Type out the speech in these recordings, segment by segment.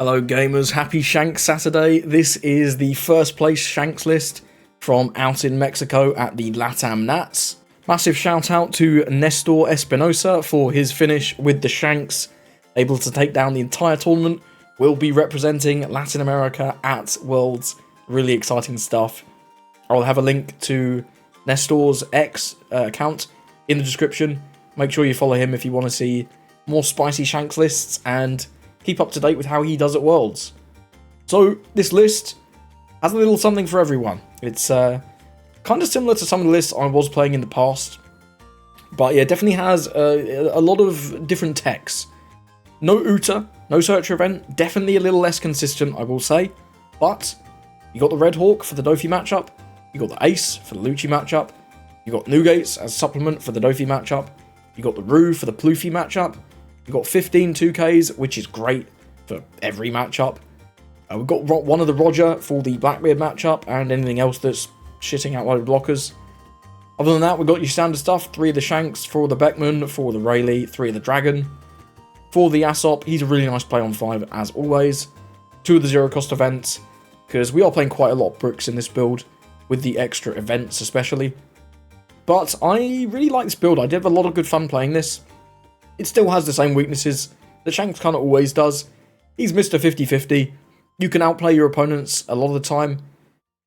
Hello gamers, happy Shanks Saturday. This is the first place Shanks list from out in Mexico at the LATAM Nats. Massive shout out to Nestor Espinosa for his finish with the Shanks, able to take down the entire tournament. Will be representing Latin America at Worlds. Really exciting stuff. I'll have a link to Nestor's X account in the description. Make sure you follow him if you want to see more spicy Shanks lists and keep up to date with how he does at Worlds. So this list has a little something for everyone. It's kind of similar to some of the lists I was playing in the past, but yeah, definitely has a lot of different techs. No Uta, no Searcher event, definitely a little less consistent, I will say, but you got the Red Hawk for the Dofi matchup, you got the Ace for the Lucci matchup, you got Nugates as supplement for the Dofi matchup, you got the Rue for the Pluffy matchup, you got 15 2Ks, which is great for every matchup. We've got one of the Roger for the Blackbeard matchup, and anything else that's shitting out load of blockers. Other than that, we've got your standard stuff, 3 of the Shanks, 4 of the Beckman, 4 of the Rayleigh, 3 of the Dragon. For the Aesop, he's a really nice play on 5 as always. 2 of the zero cost events, because we are playing quite a lot of bricks in this build, with the extra events especially. But I really like this build, I did have a lot of good fun playing this. It still has the same weaknesses that Shanks kind of always does. He's Mr. 50-50. You can outplay your opponents a lot of the time.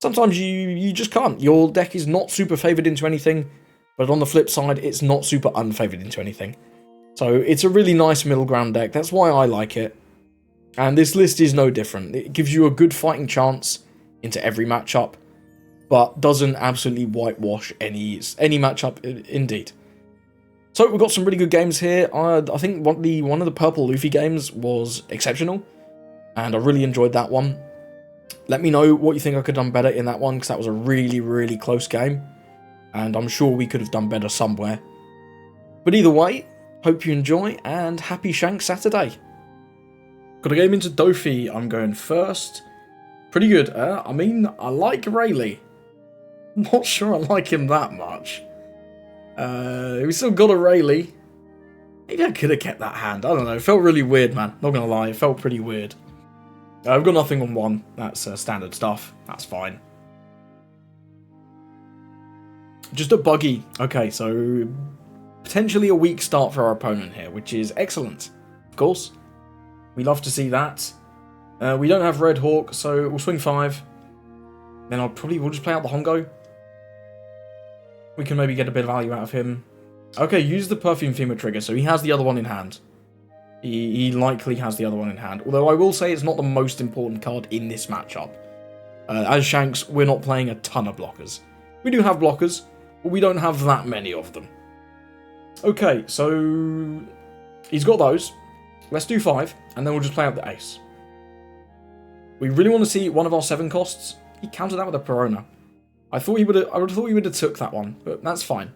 Sometimes you just can't. Your deck is not super favoured into anything, but on the flip side, it's not super unfavoured into anything. So it's a really nice middle ground deck. That's why I like it. And this list is no different. It gives you a good fighting chance into every matchup, but doesn't absolutely whitewash any matchup indeed. So we've got some really good games here. I think one of the Purple Luffy games was exceptional, and I really enjoyed that one. Let me know what you think I could have done better in that one, because that was a really, really close game, and I'm sure we could have done better somewhere. But either way, hope you enjoy, and happy Shanks Saturday. Got a game into Dofi. I'm going first. Pretty good. I mean, I like Rayleigh. Not sure I like him that much. We still got a Rayleigh. Maybe I could have kept that hand. I don't know. It felt really weird, man. Not gonna lie. It felt pretty weird. I've got nothing on 1. That's standard stuff. That's fine. Just a buggy. Okay, so potentially a weak start for our opponent here, which is excellent. Of course. We love to see that. We don't have Red Hawk, so we'll swing 5. Then we'll just play out the Hongo. We can maybe get a bit of value out of him. Okay, use the Perfume Femur trigger, so he has the other one in hand. He likely has the other one in hand. Although I will say it's not the most important card in this matchup. As Shanks, we're not playing a ton of blockers. We do have blockers, but we don't have that many of them. Okay, so he's got those. Let's do 5, and then we'll just play out the Ace. We really want to see one of our 7 costs. He countered that with a Perona. I would have thought he would have took that one, but that's fine.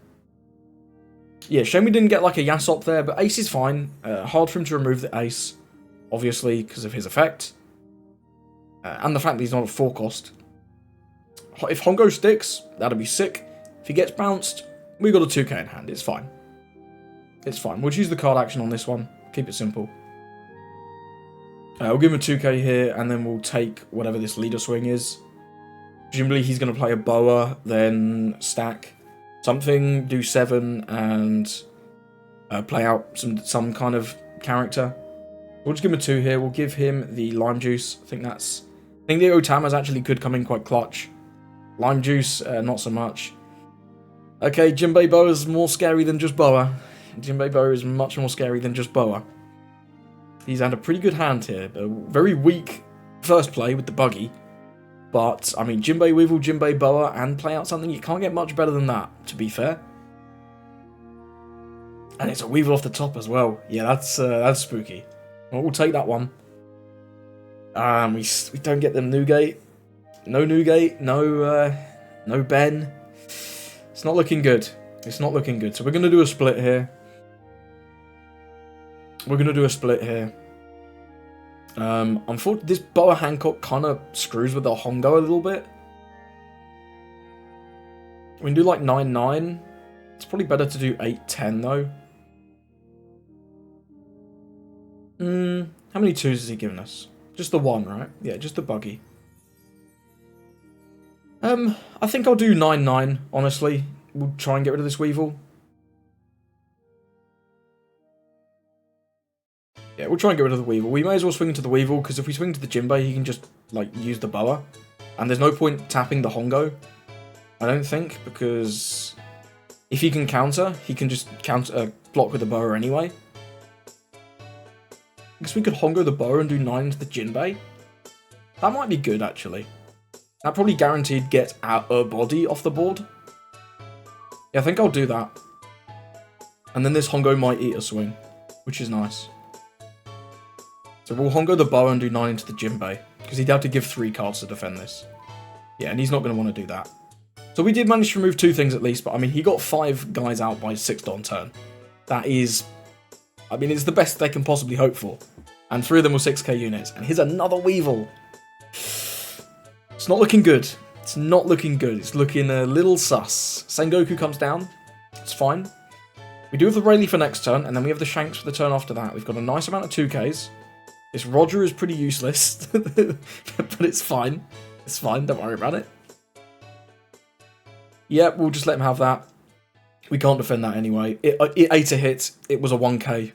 Yeah, shame we didn't get like a Yasop there, but Ace is fine. Hard for him to remove the Ace, obviously, because of his effect. And the fact that he's not a 4 cost. If Hongo sticks, that'll be sick. If he gets bounced, we got a 2k in hand. It's fine. It's fine. We'll choose the card action on this one. Keep it simple. We'll give him a 2k here, and then we'll take whatever this leader swing is. Presumably he's going to play a Boa, then stack something, do 7, and play out some kind of character. We'll just give him a 2 here. We'll give him the Lime Juice. I think the Otama's actually could come in quite clutch. Lime Juice, not so much. Okay, Jinbei Boa is more scary than just Boa. Jinbei Boa is much more scary than just Boa. He's had a pretty good hand here. A very weak first play with the buggy. But, I mean, Jinbei Weevil, Jinbei Boa, and play out something, you can't get much better than that, to be fair. And it's a Weevil off the top as well. Yeah, that's spooky. Well, we'll take that one. We don't get them Nugate. No Nugate, no Ben. It's not looking good. It's not looking good. So we're going to do a split here. Unfortunately, this Boa Hancock kind of screws with the Hongo a little bit. We can do like 9-9. It's probably better to do 8-10 though. How many 2s has he given us? Just the one, right? Yeah, just the buggy. I think I'll do 9-9, honestly. We'll try and get rid of this Weevil. Yeah, we'll try and get rid of the Weevil. We may as well swing into the Weevil, because if we swing to the Jinbei, he can just, like, use the boa. And there's no point tapping the Hongo, I don't think, because if he can counter, he can just block with the boa anyway. I guess we could Hongo the boa and do 9 into the Jinbei. That might be good, actually. That probably guaranteed get our body off the board. Yeah, I think I'll do that. And then this Hongo might eat a swing, which is nice. So we'll Hongo the boa and do 9 into the Jinbei, because he'd have to give 3 cards to defend this. Yeah, and he's not going to want to do that. So we did manage to remove 2 things at least, but I mean, he got 5 guys out by 6 Don turn. That is, I mean, it's the best they can possibly hope for. And 3 of them were 6k units. And here's another Weevil. It's not looking good. It's not looking good. It's looking a little sus. Sengoku comes down. It's fine. We do have the Rayleigh for next turn, and then we have the Shanks for the turn after that. We've got a nice amount of 2ks. This Roger is pretty useless, but it's fine. It's fine, don't worry about it. Yep, we'll just let him have that. We can't defend that anyway. It ate a hit. It was a 1k.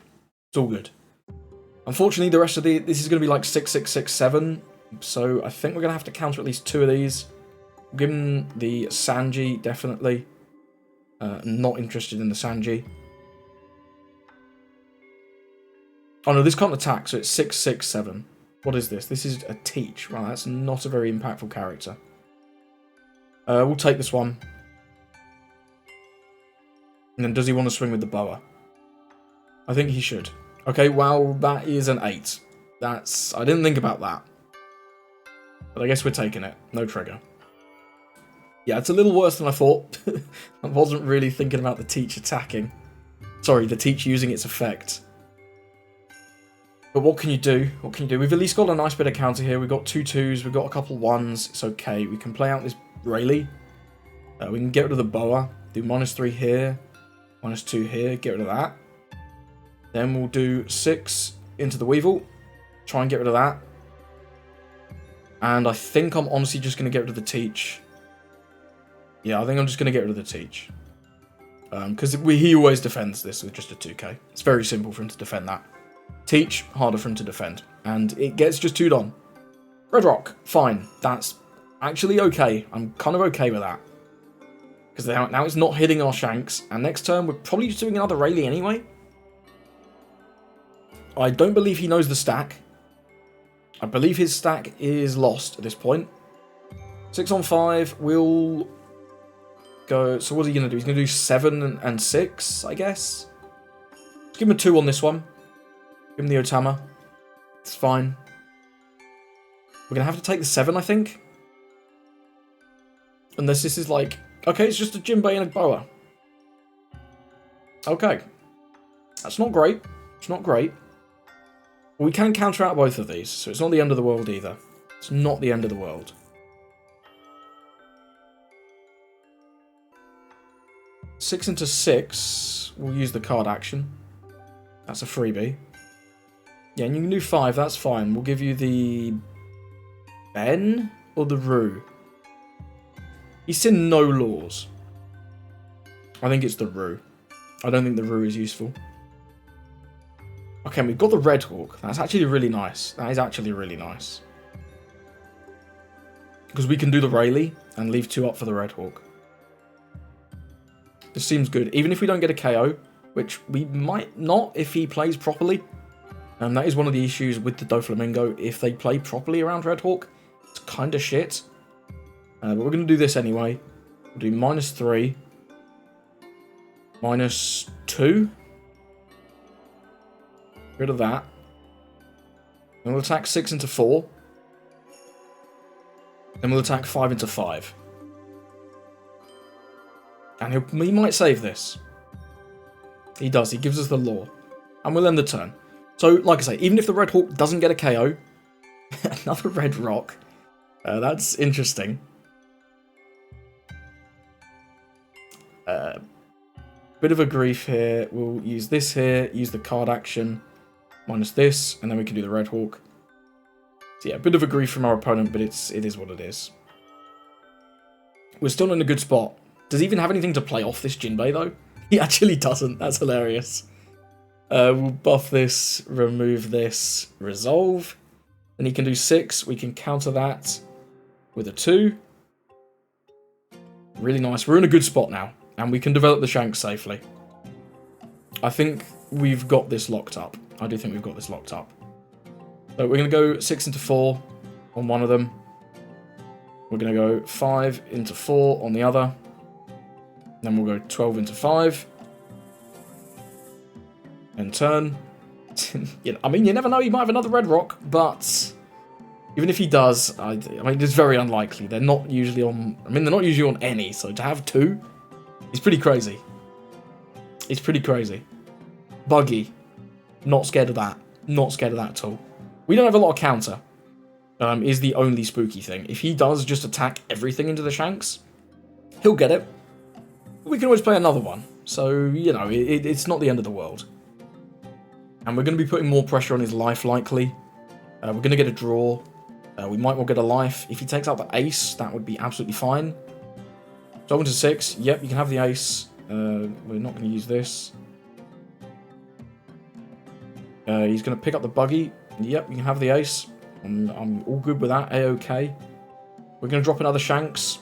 It's all good. Unfortunately, the rest of this is going to be like 6, 6, 6, 7. So I think we're going to have to counter at least 2 of these. We'll give him the Sanji, definitely. Not interested in the Sanji. Oh no, this can't attack, so it's 6, 6, 7. What is this? This is a Teach. Right, that's not a very impactful character. We'll take this one. And then does he want to swing with the boa? I think he should. Okay, well, that is an 8. That's... I didn't think about that. But I guess we're taking it. No trigger. Yeah, it's a little worse than I thought. I wasn't really thinking about the Teach attacking. Sorry, the Teach using its effect. But what can you do? What can you do? We've at least got a nice bit of counter here. We've got 2 2s. We've got a couple 1s. It's okay. We can play out this Rayleigh. We can get rid of the boa. Do -3 here. -2 here. Get rid of that. Then we'll do 6 into the Weevil. Try and get rid of that. And I think I'm honestly just going to get rid of the Teach. Yeah, I think I'm just going to get rid of the Teach. Because he always defends this with just a 2k. It's very simple for him to defend that. Teach, harder for him to defend. And it gets just 2'd on. Red Rock, fine. That's actually okay. I'm kind of okay with that. Because now it's not hitting our Shanks. And next turn, we're probably just doing another Rayleigh anyway. I don't believe he knows the stack. I believe his stack is lost at this point. 6 on 5, we'll go... So what's he going to do? He's going to do 7 and 6, I guess. Let's give him a 2 on this one. Give him the Otama. It's fine. We're going to have to take the 7, I think. Unless this is like... Okay, it's just a Jinbei and a boa. Okay. That's not great. It's not great. We can counter out both of these, so it's not the end of the world either. It's not the end of the world. Six into 6. We'll use the card action. That's a freebie. Yeah, and you can do 5, that's fine. We'll give you the... Ben? Or the Rue? He's seen no laws. I think it's the Rue. I don't think the Rue is useful. Okay, we've got the Red Hawk. That's actually really nice. That is actually really nice. Because we can do the Rayleigh and leave 2 up for the Red Hawk. This seems good. Even if we don't get a KO, which we might not if he plays properly. And that is one of the issues with the Doflamingo. If they play properly around Red Hawk, it's kind of shit. But we're going to do this anyway. We'll do -3. -2. Rid of that. Then we'll attack 6 into 4. Then we'll attack 5 into 5. And he might save this. He does. He gives us the law. And we'll end the turn. So, like I say, even if the Red Hawk doesn't get a KO, another Red Rock. That's interesting. Bit of a grief here. We'll use this here. Use the card action. Minus this. And then we can do the Red Hawk. So yeah, a bit of a grief from our opponent, but it is what it is. We're still in a good spot. Does he even have anything to play off this Jinbei, though? He actually doesn't. That's hilarious. We'll buff this, remove this, resolve. Then he can do 6. We can counter that with a 2. Really nice. We're in a good spot now. And we can develop the Shanks safely. I think we've got this locked up. I do think we've got this locked up. So we're going to go 6 into 4 on one of them. We're going to go 5 into 4 on the other. Then we'll go 12 into 5. And turn. I mean, you never know, he might have another red rock, but even if he does, I mean, it's very unlikely. They're not usually on, they're not usually on any, so to have 2 is pretty crazy. It's pretty crazy. Buggy. Not scared of that. Not scared of that at all. We don't have a lot of counter, is the only spooky thing. If he does just attack everything into the Shanks, he'll get it. We can always play another one, so, you know, it's not the end of the world. And we're going to be putting more pressure on his life, likely. We're going to get a draw. We might well get a life. If he takes out the ace, that would be absolutely fine. 12 into 6. Yep, you can have the ace. We're not going to use this. He's going to pick up the buggy. Yep, you can have the ace. I'm all good with that. A-OK. We're going to drop another Shanks.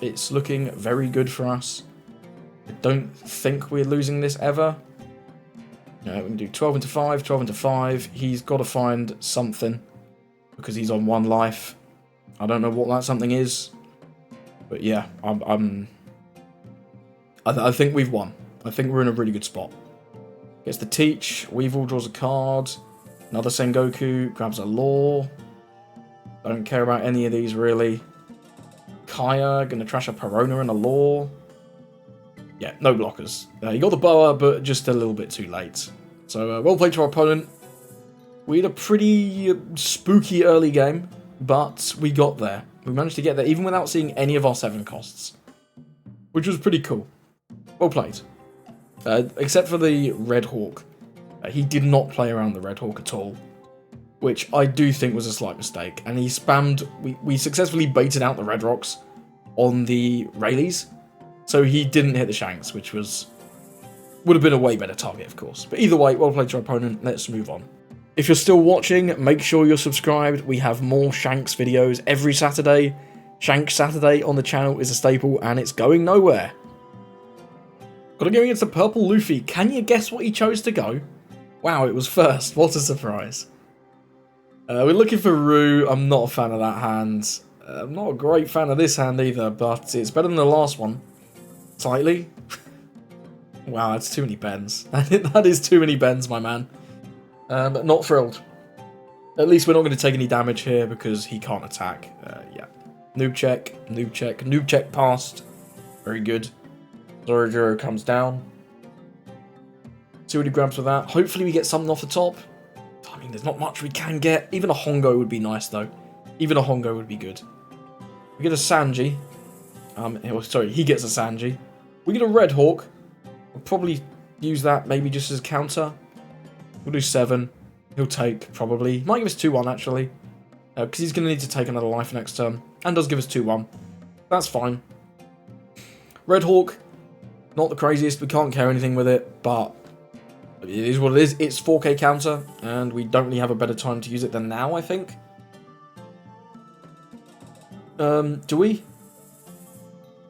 It's looking very good for us. I don't think we're losing this ever. We can do 12 into 5, 12 into 5. He's got to find something because he's on 1 life. I don't know what that something is, but yeah, I think we've won. I think we're in a really good spot. Gets the teach. Weevil draws a card. Another Sengoku grabs a law. Don't care about any of these really. Kaya gonna trash a Perona and a law. Yeah, no blockers. He got the boa, but just a little bit too late. So, well played to our opponent. We had a pretty spooky early game, but we got there. We managed to get there even without seeing any of our 7 costs, which was pretty cool. Well played. Except for the Red Hawk. He did not play around the Red Hawk at all, which I do think was a slight mistake. And he spammed... We successfully baited out the Red Rocks on the Rayleighs. So he didn't hit the Shanks, which would have been a way better target, of course. But either way, well played to our opponent. Let's move on. If you're still watching, make sure you're subscribed. We have more Shanks videos every Saturday. Shanks Saturday on the channel is a staple, and it's going nowhere. Got to go against the Purple Luffy. Can you guess what he chose to go? Wow, it was first. What a surprise. We're looking for Rue. I'm not a fan of that hand. I'm not a great fan of this hand either, but it's better than the last one. Slightly. Wow, that's too many bends. That is too many bends, my man. But not thrilled. At least we're not going to take any damage here because he can't attack. Yeah. Noob check, noob check, noob check passed. Very good. Zorojiro comes down. See what he grabs with that. Hopefully we get something off the top. I mean, there's not much we can get. Even a Hongo would be nice, though. Even a Hongo would be good. We get a Sanji. Sorry, he gets a Sanji. We get a Red Hawk. We'll probably use that maybe just as a counter. We'll do 7. He'll take, probably. Might give us 2-1, actually. Because he's going to need to take another life next turn. And does give us 2-1. That's fine. Red Hawk. Not the craziest. We can't care anything with it. But it is what it is. It's 4k counter. And we don't really have a better time to use it than now, I think. Do we?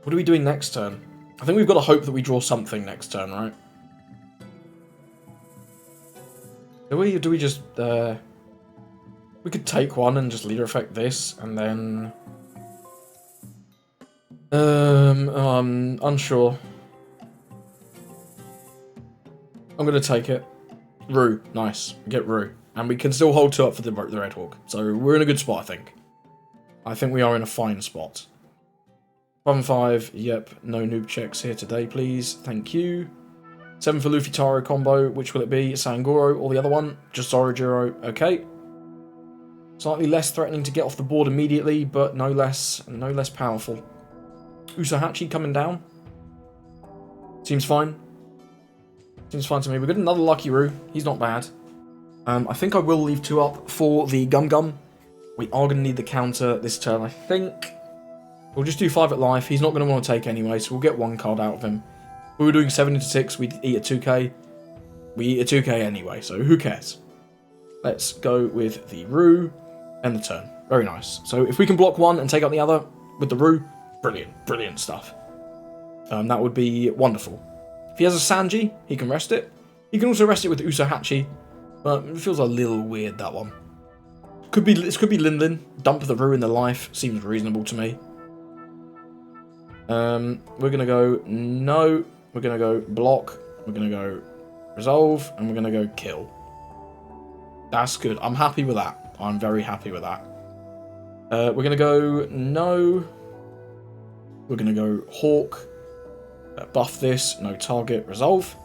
What are we doing next turn? I think we've got to hope that we draw something next turn, right? Do we? Or do we just, we could take one and just leader effect this, and then... I'm unsure. I'm going to take it. Rue. Nice. Get Rue. And we can still hold 2 up for the Red Hawk. So we're in a good spot, I think. I think we are in a fine spot. 5-5. Yep. No noob checks here today, please. Thank you. 7 for Luffy Taro combo. Which will it be? Sangoro or the other one? Just Zorojiro. Okay. Slightly less threatening to get off the board immediately, but no less powerful. Usahachi coming down. Seems fine. Seems fine to me. We've got another Lucky Roo. He's not bad. I think I will leave 2 up for the Gum Gum. We are going to need the counter this turn, I think. We'll just do 5 at life. He's not going to want to take anyway, so we'll get 1 card out of him. If we were doing 7 into 6, we'd eat a 2k. We eat a 2k anyway, so who cares? Let's go with the Roo and the turn. Very nice. So if we can block 1 and take out the other with the Roo, brilliant, brilliant stuff. That would be wonderful. If he has a Sanji, he can rest it. He can also rest it with Usohachi, but it feels a little weird, that one. This could be Lin Lin. Dump the Roo in the life. Seems reasonable to me. We're going to go no. We're going to go block. We're going to go resolve. And we're going to go kill. That's good. I'm happy with that. I'm very happy with that. We're going to go no. We're going to go Hawk. Buff this. No target. Resolve.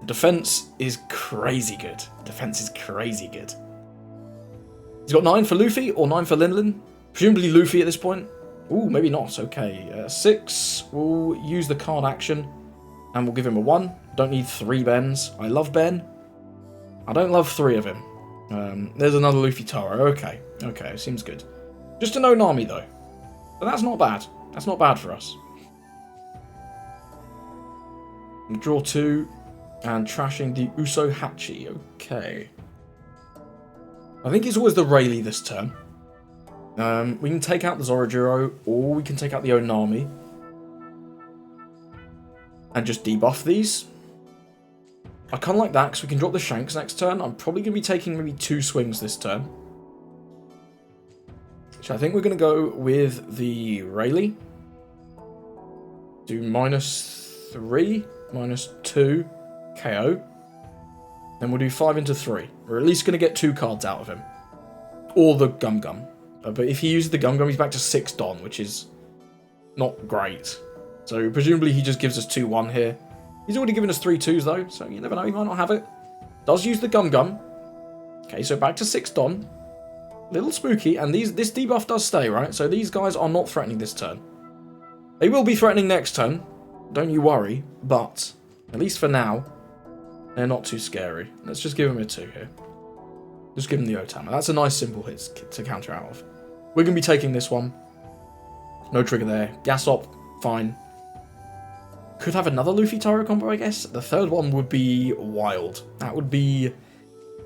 Defense is crazy good. Defense is crazy good. He's got 9 for Luffy or 9 for Lin Lin. Presumably Luffy at this point. Ooh, maybe not. Okay. 6. We'll use the card action. And we'll give him a 1. Don't need 3 Bens. I love Ben. I don't love 3 of him. There's another Luffy Taro. Okay. Okay, seems good. Just an Onami though. But that's not bad. That's not bad for us. We'll draw 2. And trashing the Usohachi. Okay. I think it's always the Rayleigh this turn. We can take out the Zorojiro, or we can take out the Onami. And just debuff these. I kind of like that, because we can drop the Shanks next turn. I'm probably going to be taking maybe 2 swings this turn. So I think we're going to go with the Rayleigh. Do -3, -2, KO. Then we'll do 5 into 3. We're at least going to get 2 cards out of him. Or the Gum Gum. But if he uses the Gum Gum, he's back to 6 Don, which is not great. So presumably he just gives us 2-1 here. He's already given us 3 2s though, so you never know, he might not have it. Does use the Gum Gum. Okay, so back to 6 Don. Little spooky, and this debuff does stay, right? So these guys are not threatening this turn. They will be threatening next turn. Don't you worry, but at least for now, they're not too scary. Let's just give him a 2 here. Just give him the Otama. That's a nice simple hit to counter out of. We're going to be taking this one. No trigger there. Gas Op, fine. Could have another Luffy Taro combo, I guess. The third one would be wild. That would be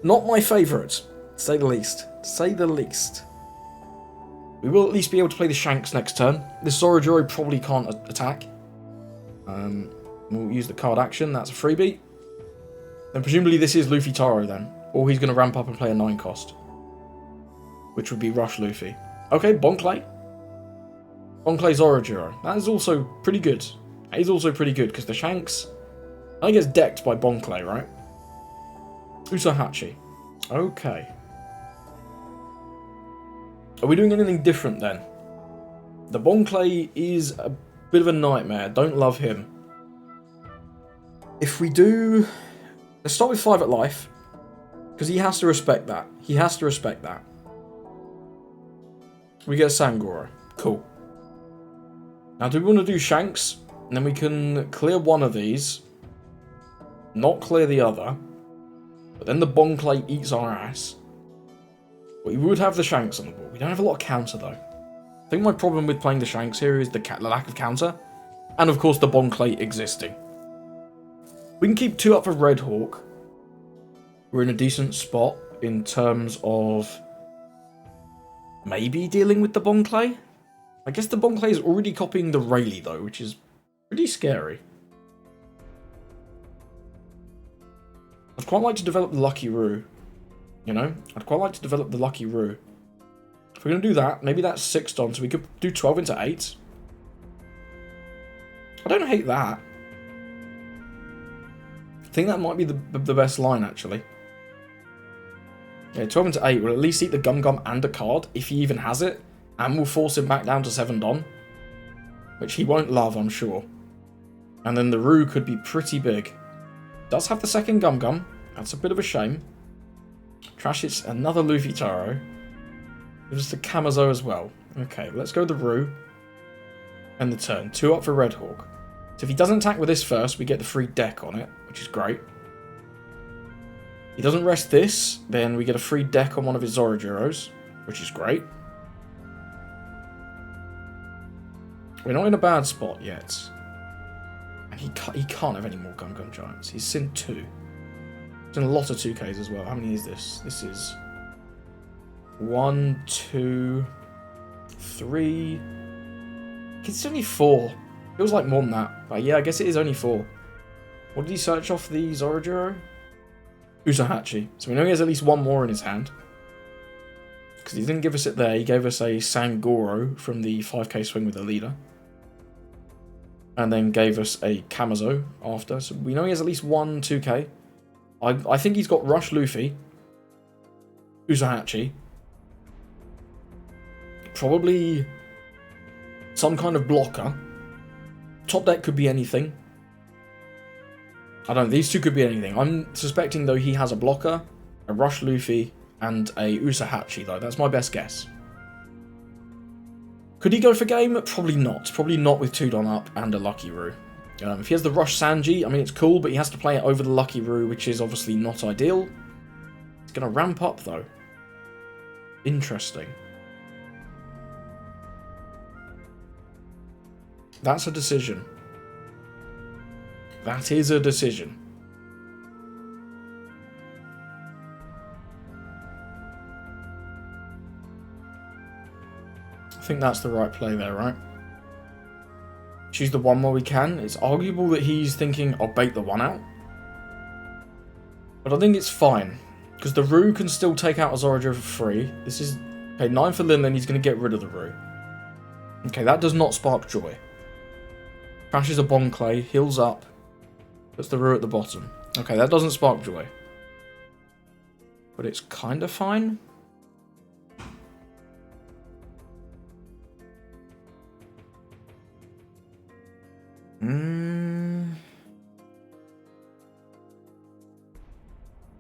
not my favourite, to say the least. To say the least. We will at least be able to play the Shanks next turn. This Zorojiro probably can't attack. We'll use the card action. That's a freebie. Then presumably this is Luffy Taro then. Or he's going to ramp up and play a 9 cost. Which would be Rush Luffy. Okay, Bonclay. Bonclay Zorojiro. That is also pretty good. That is also pretty good because the Shanks, I think, gets decked by Bonclay, right? Usohachi. Okay. Are we doing anything different then? The Bonclay is a bit of a nightmare. Don't love him. If we do... Let's start with 5 at life. Because he has to respect that. He has to respect that. We get Sangoro. Cool. Now, do we want to do Shanks? And then we can clear one of these. Not clear the other. But then the Bonclay eats our ass. But we would have the Shanks on the board. We don't have a lot of counter, though. I think my problem with playing the Shanks here is the lack of counter. And, of course, the Bonclay existing. We can keep 2 up for Red Hawk. We're in a decent spot in terms of maybe dealing with the Bonclay. I guess the Bonclay is already copying the Rayleigh, though, which is pretty scary. I'd quite like to develop the Lucky Roo. You know? I'd quite like to develop the Lucky Roo. If we're going to do that, maybe that's 6 Don, so we could do 12 into 8. I don't hate that. I think that might be the best line, actually. Yeah, 12 into 8 will at least eat the Gum Gum and a card, if he even has it, and will force him back down to 7 Don. Which he won't love, I'm sure. And then the Roo could be pretty big. Does have the second Gum Gum. That's a bit of a shame. Trash hits another Luffy Taro. Gives us the Kamazo as well. Okay, let's go the Roo. And the turn. 2 up for Red Hawk. So if he doesn't attack with this first, we get the free deck on it, which is great. He doesn't rest this, then we get a free deck on one of his Zorojiros. which is great. We're not in a bad spot yet. And he can't have any more Gun Giants. He's seen 2. He's done a lot of 2Ks as well. How many is this? This is 1, 2, 3. It's only 4. Feels like more than that. But yeah, I guess it is only 4. What did he search off the Zorojiro? Usahachi. So we know he has at least 1 more in his hand. Because he didn't give us it there. He gave us a Sangoro from the 5k swing with the leader. And then gave us a Kamazo after. So we know he has at least 1 2k. I think he's got Rush Luffy. Usahachi. Probably some kind of blocker. Top deck could be anything. I don't know, these 2 could be anything. I'm suspecting, though, he has a blocker, a Rush Luffy, and a Usahachi, though. That's my best guess. Could he go for game? Probably not. Probably not with 2 Don up and a Lucky Roo. If he has the Rush Sanji, I mean, it's cool, but he has to play it over the Lucky Roo, which is obviously not ideal. It's going to ramp up, though. Interesting. That's a decision. That is a decision. I think that's the right play there, right? Choose the 1 while we can. It's arguable that he's thinking, I'll bait the 1 out. But I think it's fine. Because the Roo can still take out a Zorojiro for free. This is... Okay, 9 for Lin, then he's going to get rid of the Roo. Okay, that does not spark joy. Crashes a Bon Clay, heals up. Puts the Roo at the bottom. Okay, that doesn't spark joy. But it's kind of fine.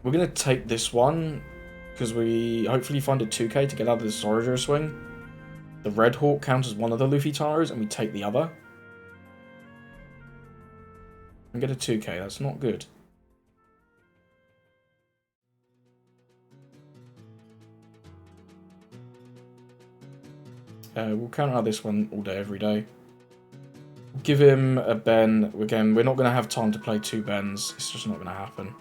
We're going to take this one. Because we hopefully find a 2k to get out of this Zorojiro swing. The Red Hawk counts as one of the Luffy Taros, and we take the other. And get a 2k, that's not good. We'll count out this one all day, every day. Give him a Ben. Again, we're not going to have time to play 2 Bens. It's just not going to happen.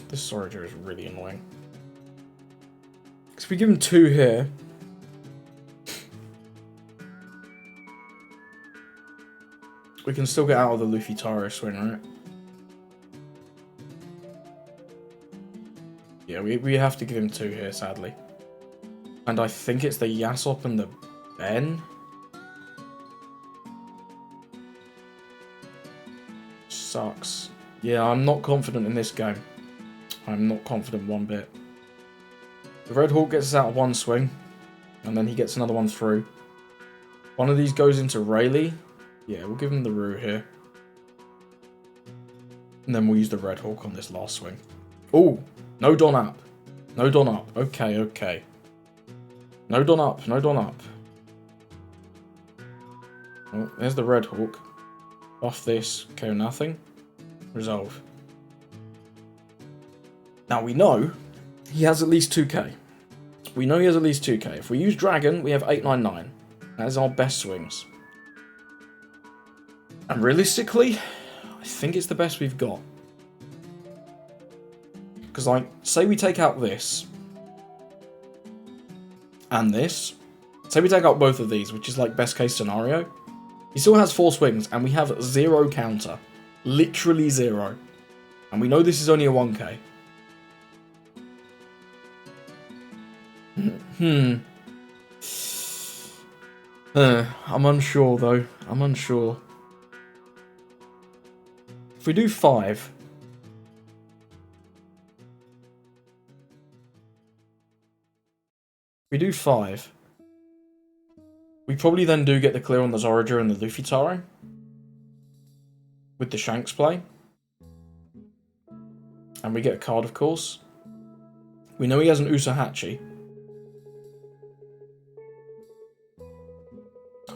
This Zorojiro is really annoying. Because if we give him 2 here... we can still get out of the Luffy Taro swing, right? Yeah, we have to give him 2 here, sadly. And I think it's the Yasop and the Ben. Sucks. Yeah, I'm not confident in this game. I'm not confident one bit. The Red Hawk gets us out of 1 swing. And then he gets another one through. One of these goes into Rayleigh. Yeah, we'll give him the Roo here. And then we'll use the Red Hawk on this last swing. Oh, no Don up. No Don up. Okay, okay. No Don up, no Don up. Oh, there's the Red Hawk. Off this, okay, nothing. Resolve. Now we know he has at least 2k. We know he has at least 2k. If we use Dragon, we have 899. That is our best swings. And realistically, I think it's the best we've got. Because, like, say we take out this. And this. Say we take out both of these, which is, like, best case scenario. He still has 4 swings, and we have 0 counter. Literally 0. And we know this is only a 1k. I'm unsure, though. I'm unsure. If we do 5... we do 5... we probably then do get the clear on the Zorojiro and the Luffy Taro. With the Shanks play. And we get a card, of course. We know he has an Usahachi.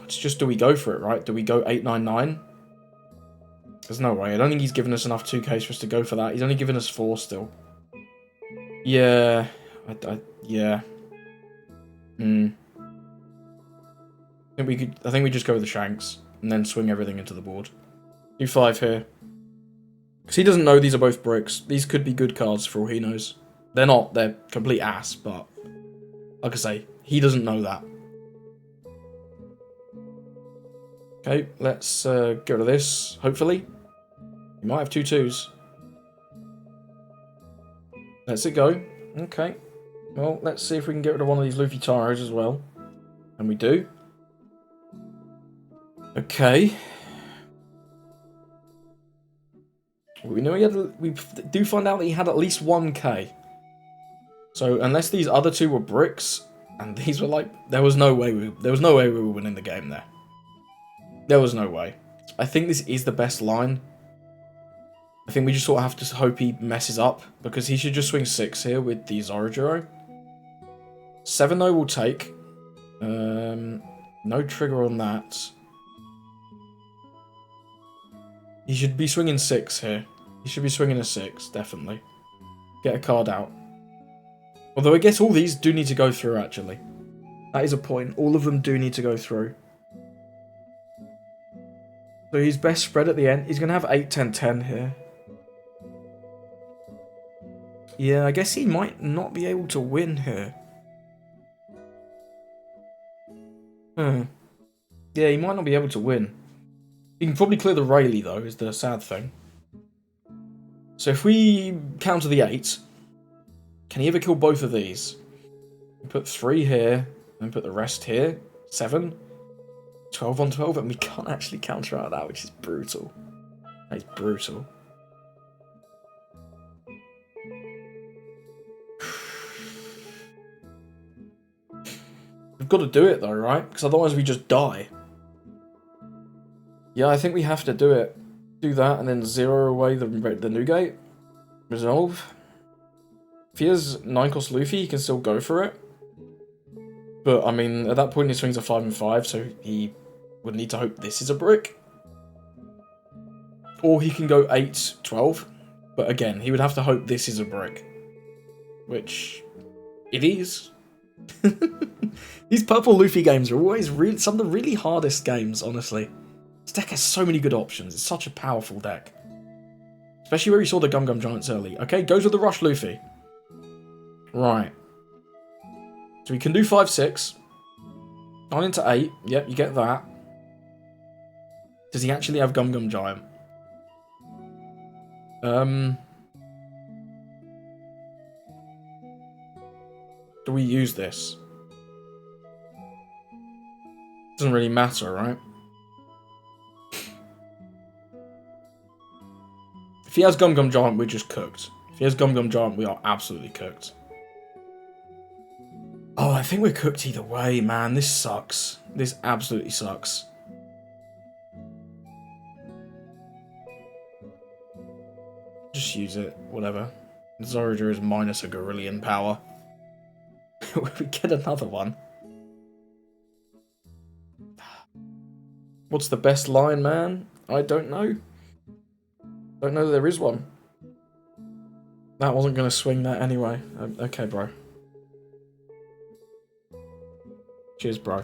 It's just, do we go for it, right? Do we go 899? There's no way. I don't think he's given us enough 2Ks for us to go for that. He's only given us 4 still. Yeah. Yeah. I think we just go with the Shanks and then swing everything into the board. Do 5 here. Because he doesn't know these are both bricks. These could be good cards for all he knows. They're not. They're complete ass, but like I say, he doesn't know that. Okay, let's get rid of this, hopefully. We might have 2 2s. Let's it go. Okay. Well, let's see if we can get rid of one of these Luffy Taros as well. And we do. Okay. We know we do find out that he had at least 1k. So unless these other 2 were bricks, and these were like, there was no way we were winning the game there. There was no way. I think this is the best line. I think we just sort of have to hope he messes up, because he should just swing 6 here with the Zorojiro. 7 though will take. No trigger on that. He should be swinging 6 here. He should be swinging a 6, definitely. Get a card out. Although I guess all these do need to go through, actually. That is a point. All of them do need to go through. So his best spread at the end. He's going to have 8, 10, 10 here. Yeah, I guess he might not be able to win here. Yeah, he might not be able to win. He can probably clear the Rayleigh, though, is the sad thing. So if we counter the 8, can he ever kill both of these? We put 3 here, and put the rest here. 7. 12 on 12, and we can't actually counter out that, which is brutal. That is brutal. We've got to do it, though, right? Because otherwise we just die. Yeah, I think we have to do it. Do that and then 0 away the Newgate. Resolve. If he has 9-cost Luffy, he can still go for it. But, I mean, at that point he swings a 5 and 5, so he would need to hope this is a brick. Or he can go 8, 12. But again, he would have to hope this is a brick. Which, it is. These Purple Luffy games are always some of the really hardest games, honestly. This deck has so many good options. It's such a powerful deck. Especially where you saw the Gum Gum Giants early. Okay, goes with the Rush Luffy. Right. So we can do 5, 6. 9 into 8. Yep, you get that. Does he actually have Gum Gum Giant? Do we use this? Doesn't really matter, right? If he has Gum Gum Giant, we're just cooked. If he has Gum Gum Giant, we are absolutely cooked. Oh, I think we're cooked either way, man. This sucks. This absolutely sucks. Just use it. Whatever. Zorojiro is minus a Gorillion power. We get another one. What's the best line, man? I don't know. Don't know that there is one. That wasn't going to swing that anyway. Okay, bro. Cheers, bro.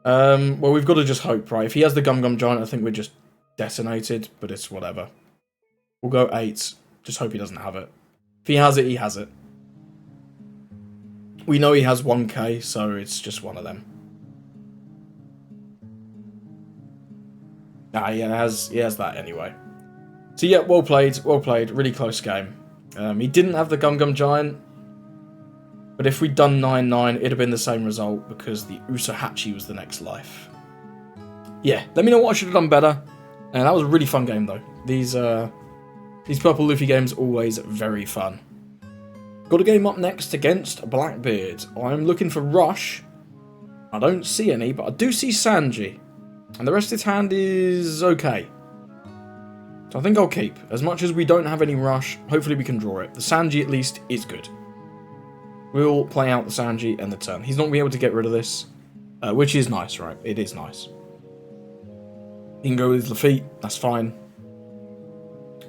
Well, we've got to just hope, right? If he has the Gum Gum Giant, I think we're just detonated, but it's whatever. We'll go 8. Just hope he doesn't have it. If he has it, he has it. We know he has 1k, so it's just one of them. Ah, yeah, he has that anyway. So yeah, well played, really close game. He didn't have the Gum Gum Giant, but if we'd done 9-9, it'd have been the same result because the Usohachi was the next life. Yeah, let me know what I should have done better. And that was a really fun game though. These Purple Luffy games always very fun. Got a game up next against Blackbeard. I'm looking for Rush. I don't see any, but I do see Sanji. And the rest of his hand is okay. So I think I'll keep. As much as we don't have any Rush, hopefully we can draw it. The Sanji at least is good. We'll play out the Sanji and the turn. He's not going to be able to get rid of this. Which is nice, right? It is nice. He can go with Lafitte. That's fine.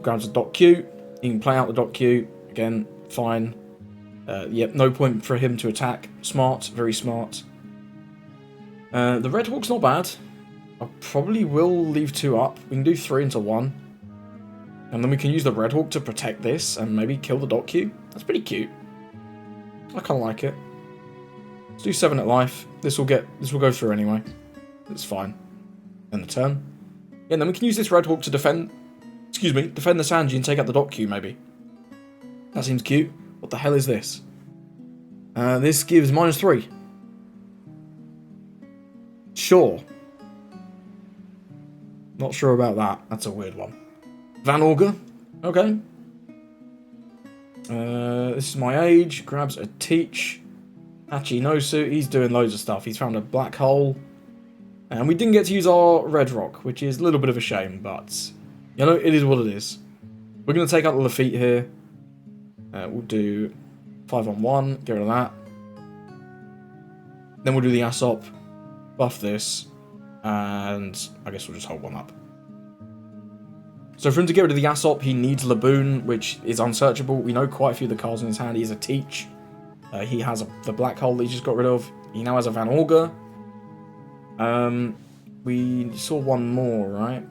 Grabs a dot Q. He can play out the dot Q. Again, fine. Yep, no point for him to attack. Smart, very smart. The Red Hawk's not bad. I probably will leave 2 up. We can do 3 into 1. And then we can use the Red Hawk to protect this and maybe kill the Dot Q. That's pretty cute. I kind of like it. Let's do 7 at life. This will go through anyway. It's fine. End the turn. Yeah, and then we can use this Red Hawk to defend the Sanji and take out the Dot Q maybe. That seems cute. What the hell is this? This gives -3. Sure. Not sure about that. That's a weird one. Van Augur. Okay. This is my age. Grabs a Teach. Hachinosu. He's doing loads of stuff. He's found a black hole. And we didn't get to use our Red Rock, which is a little bit of a shame, but... You know, it is what it is. We're going to take out the Lafitte here. We'll do 5 on 1. Get rid of that. Then we'll do the Aesop. Buff this. And I guess we'll just hold 1 up. So for him to get rid of the Aesop, he needs Laboon, which is unsearchable. We know quite a few of the cards in his hand. He has a Teach. He has the Black Hole that he just got rid of. He now has a Van Augur. We saw 1 more, right?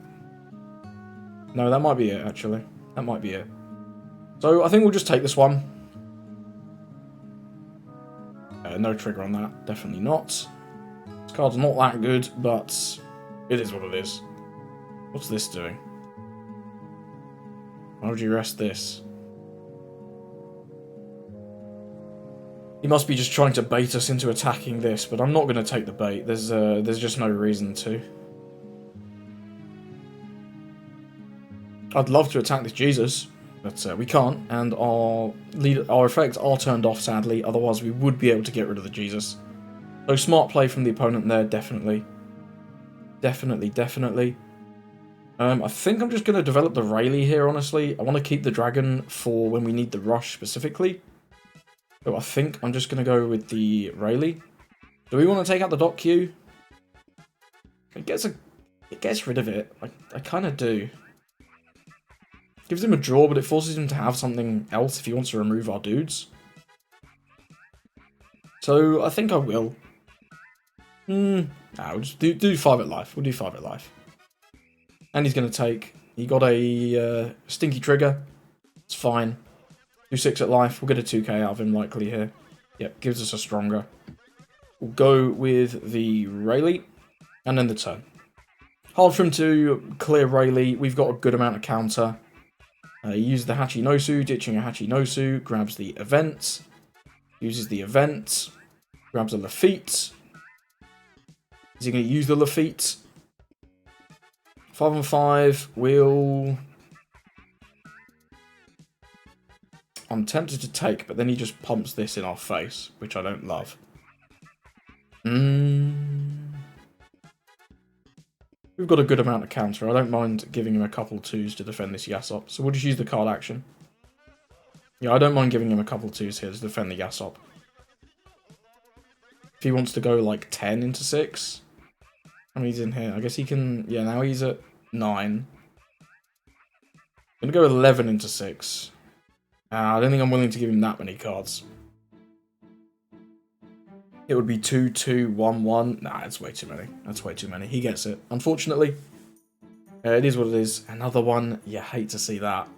No, that might be it, actually. That might be it. So I think we'll just take this one. No trigger on that. Definitely not. This card's not that good, but it is what it is. What's this doing? Why would you rest this? He must be just trying to bait us into attacking this, but I'm not going to take the bait. There's just no reason to. I'd love to attack this Jesus, but we can't, and our effects are turned off, sadly. Otherwise, we would be able to get rid of the Jesus. So smart play from the opponent there, definitely. Definitely. I think I'm just going to develop the Rayleigh here, honestly. I want to keep the Dragon for when we need the Rush specifically. So I think I'm just going to go with the Rayleigh. Do we want to take out the Dot Q? It gets rid of it. I kind of do. Gives him a draw, but it forces him to have something else if he wants to remove our dudes. So I think I will. We'll just do 5 at life. We'll do 5 at life. And he's going to take... He got a stinky trigger. It's fine. Do 6 at life. We'll get a 2k out of him likely here. Yep, gives us a stronger. We'll go with the Rayleigh. And then the turn. Hard for him to clear Rayleigh. We've got a good amount of counter. He uses the Hachinosu, ditching a Hachinosu. Grabs the event. Uses the event. Grabs a Lafitte. Is he going to use the Lafitte? 5 on 5 will... I'm tempted to take, but then he just pumps this in our face, which I don't love. We've got a good amount of counter. I don't mind giving him a couple 2s to defend this Yasop. So we'll just use the card action. Yeah, I don't mind giving him a couple 2s here to defend the Yasop. If he wants to go like 10 into 6. I mean, he's in here. I guess he can... Yeah, now he's at 9. I'm going to go 11 into 6. I don't think I'm willing to give him that many cards. It would be 2, 2, 1, 1. Nah, it's way too many. That's way too many. He gets it. Unfortunately. It is what it is. Another one. You hate to see that.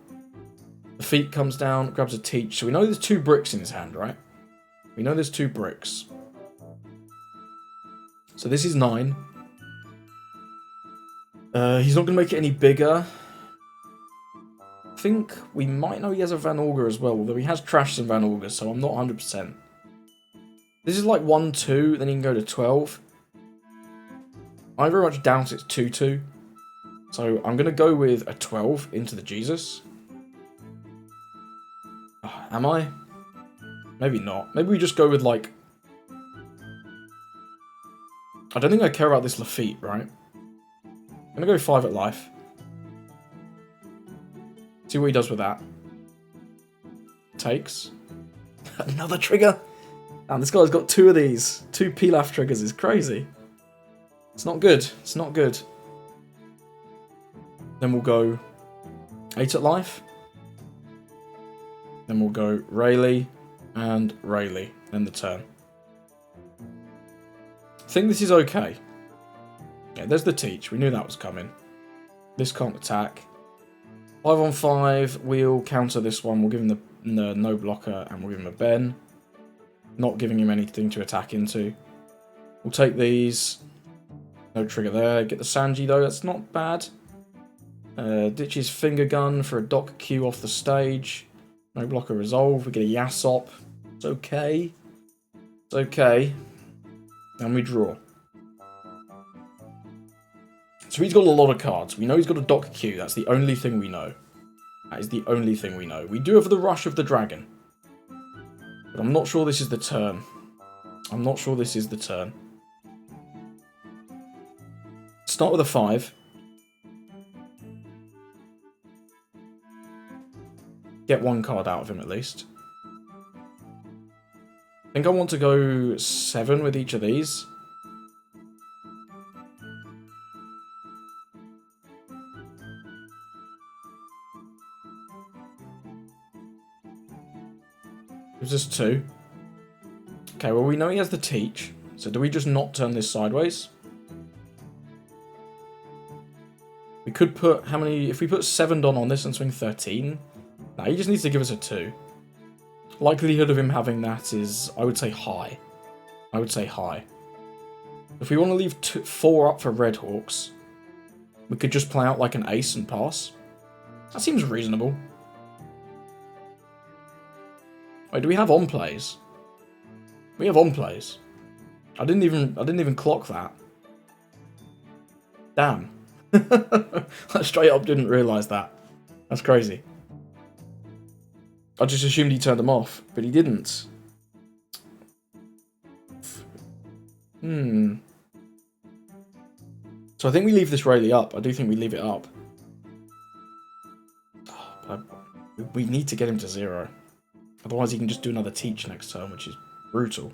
The feet comes down, grabs a Teach. So we know there's 2 bricks in his hand, right? We know there's 2 bricks. So this is 9. He's not going to make it any bigger. I think we might know he has a Van Augur as well, although he has trashed some Van Augurs, so I'm not 100%. This is like 1, 2, then he can go to 12. I very much doubt it's 2, 2. So I'm going to go with a 12 into the Jesus. Am I? Maybe not. Maybe we just go with like... I don't think I care about this Lafitte, right? I'm going to go 5 at life. See what he does with that. Takes. Another trigger. And this guy's got 2 of these. 2 Pilaf triggers is crazy. It's not good. It's not good. Then we'll go 8 at life. Then we'll go Rayleigh and Rayleigh. Then the turn. I think this is okay. Yeah, there's the teach. We knew that was coming. This can't attack. 5 on 5. We'll counter this one. We'll give him the no blocker and we'll give him a Ben. Not giving him anything to attack into. We'll take these. No trigger there. Get the Sanji though. That's not bad. Ditch his finger gun for a Doc Q off the stage. No blocker resolve. We get a Yasop. It's okay. It's okay. And we draw. So he's got a lot of cards. We know he's got a Doc Q. That's the only thing we know. That is the only thing we know. We do have the Rush of the Dragon. But I'm not sure this is the turn. I'm not sure this is the turn. Start with a 5. Get one card out of him at least. I think I want to go 7 with each of these. Gives us 2. Okay, well we know he has the teach. So do we just not turn this sideways? We could put, how many, if we put 7 Don on this and swing 13, nah, he just needs to give us a 2. Likelihood of him having that is, I would say, high. I would say high. If we want to leave 4 up for Red Hawks, we could just play out like an ace and pass. That seems reasonable. Wait, do we have on plays? We have on plays. I didn't even clock that. Damn. I straight up didn't realise that. That's crazy. I just assumed he turned them off, but he didn't. So I think we leave this Rayleigh up. I do think we leave it up. We need to get him to 0. Otherwise he can just do another teach next turn, which is brutal.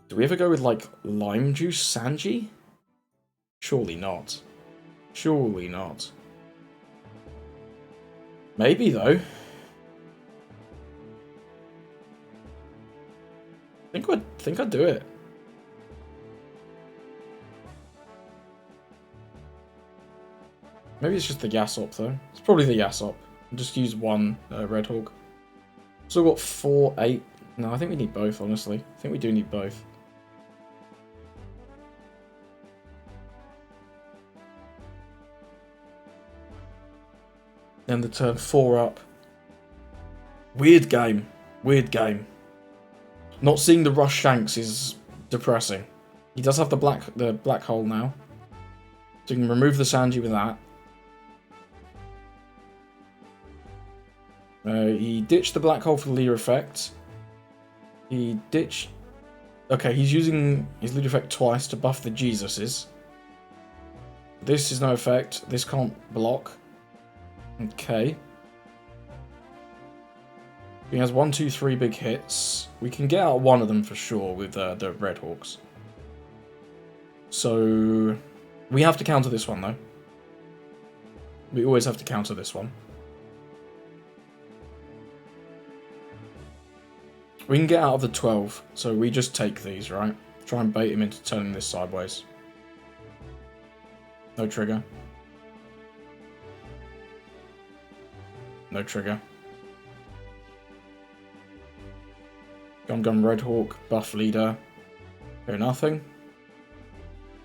Do we ever go with, like, Lime Juice Sanji? Surely not. Surely not. Maybe, though. I think I'd do it. Maybe it's just the Yasop, though. It's probably the Yasop. I'll just use one Red Hawk. So we've got 4, 8. No, I think we need both, honestly. I think we do need both. Then the turn 4 up. Weird game. Weird game. Not seeing the Rush Shanks is depressing. He does have the black hole now. So you can remove the Sanji with that. He ditched the black hole for the leader effect. He ditched... Okay, he's using his leader effect twice to buff the Jesuses. This is no effect. This can't block. Okay. He has 1, 2, 3 big hits. We can get out one of them for sure with the Red Hawks. So... we have to counter this one, though. We always have to counter this one. We can get out of the 12, so we just take these, right? Try and bait him into turning this sideways. No trigger. No trigger. Gum Red Hawk, buff leader. Go nothing.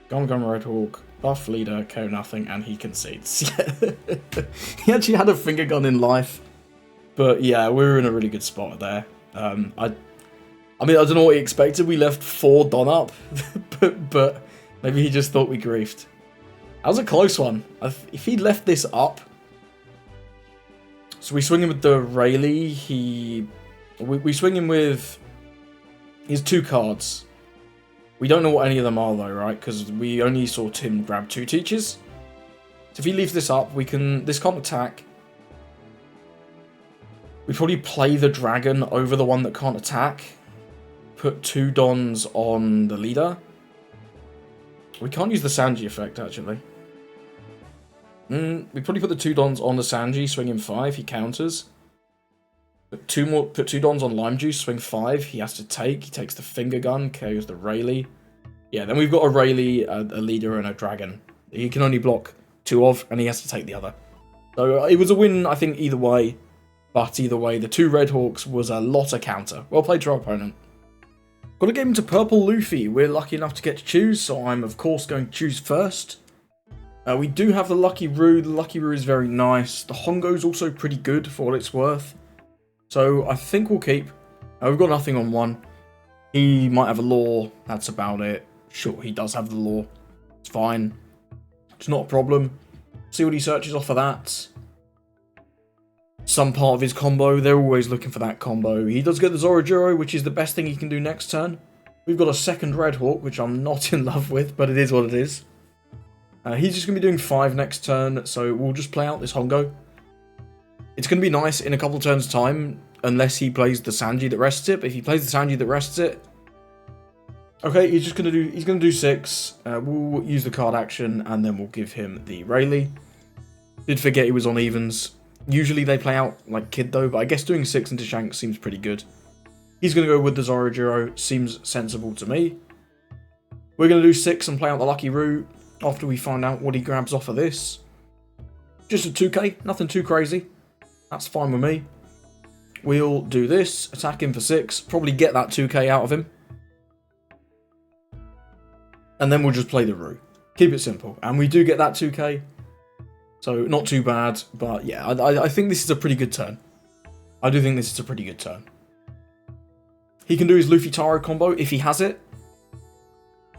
Gum Red Hawk, buff leader, KO nothing, and he concedes. He actually had a finger gun in life. But yeah, we were in a really good spot there. I mean, I don't know what he expected. We left 4 Don up, but maybe he just thought we griefed. That was a close one. If he'd left this up, so we swing him with the Rayleigh. We swing him with his 2 cards. We don't know what any of them are though, right? Because we only saw Tim grab 2 teachers. So if he leaves this up, this can't attack. We probably play the dragon over the one that can't attack. Put 2 Dons on the leader. We can't use the Sanji effect, actually. We probably put the 2 Dons on the Sanji, swing him 5, he counters. Put 2 Dons on Lime Juice, swing 5, he has to take. He takes the finger gun, KOs the Rayleigh. Yeah, then we've got a Rayleigh, a leader, and a dragon. He can only block 2 of, and he has to take the other. So it was a win, I think, either way. But either way, the 2 Red Hawks was a lot of counter. Well played to our opponent. Got to get him to Purple Luffy. We're lucky enough to get to choose, so I'm of course going to choose first. We do have the Lucky Roo. The Lucky Roo is very nice. The Hongo's also pretty good for what it's worth. So I think we'll keep. We've got nothing on 1. He might have a law. That's about it. Sure, he does have the law. It's fine. It's not a problem. See what he searches off of that. Some part of his combo. They're always looking for that combo. He does get the Zorojuro, which is the best thing he can do next turn. We've got a second Red Hawk, which I'm not in love with, but it is what it is. He's just going to be doing 5 next turn, so we'll just play out this Hongo. It's going to be nice in a couple turns' time, unless he plays the Sanji that rests it. But if he plays the Sanji that rests it, okay, he's going to do 6. We'll use the card action, and then we'll give him the Rayleigh. Did forget he was on evens. Usually they play out like Kid though, but I guess doing 6 into Shanks seems pretty good. He's going to go with the Zorojuro, seems sensible to me. We're going to do 6 and play out the Lucky Roo after we find out what he grabs off of this. Just a 2k, nothing too crazy. That's fine with me. We'll do this, attack him for 6, probably get that 2k out of him. And then we'll just play the Roo. Keep it simple. And we do get that 2k. So, not too bad, but yeah, I think this is a pretty good turn. I do think this is a pretty good turn. He can do his Luffy Taro combo if he has it.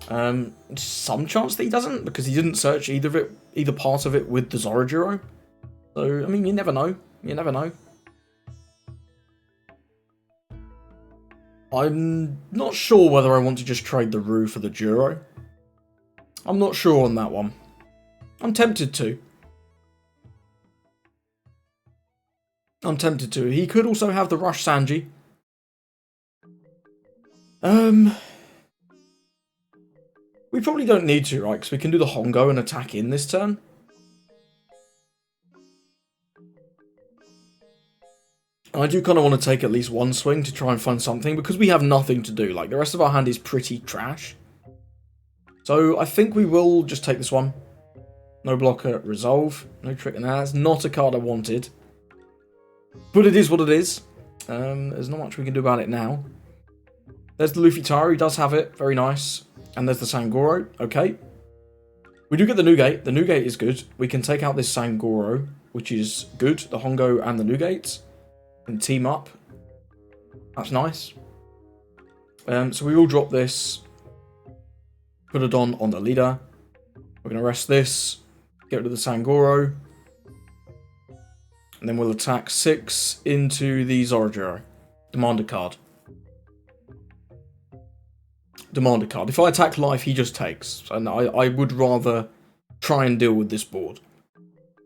Some chance that he doesn't, because he didn't search either part of it with the Zorojuro. So, I mean, you never know. You never know. I'm not sure whether I want to just trade the Roo for the Juro. I'm not sure on that one. I'm tempted to. He could also have the Rush Sanji. We probably don't need to, right? Because we can do the Hongo and attack in this turn. I do kind of want to take at least 1 swing to try and find something, because we have nothing to do. Like, the rest of our hand is pretty trash. So, I think we will just take this one. No blocker, resolve. No trick in that. It's not a card I wanted. But it is what it is. There's not much we can do about it now. There's the Luffy Taro. He does have it. Very nice. And there's the Sangoro. Okay. We do get the Nugate. The Nugate is good. We can take out this Sangoro, which is good. The Hongo and the Nugate can team up. That's nice. So we will drop this. Put a Don on the leader. We're going to rest this. Get rid of the Sangoro. And then we'll attack 6 into the Zorojuro. Demand a card. Demand a card. If I attack life, he just takes. And I would rather try and deal with this board.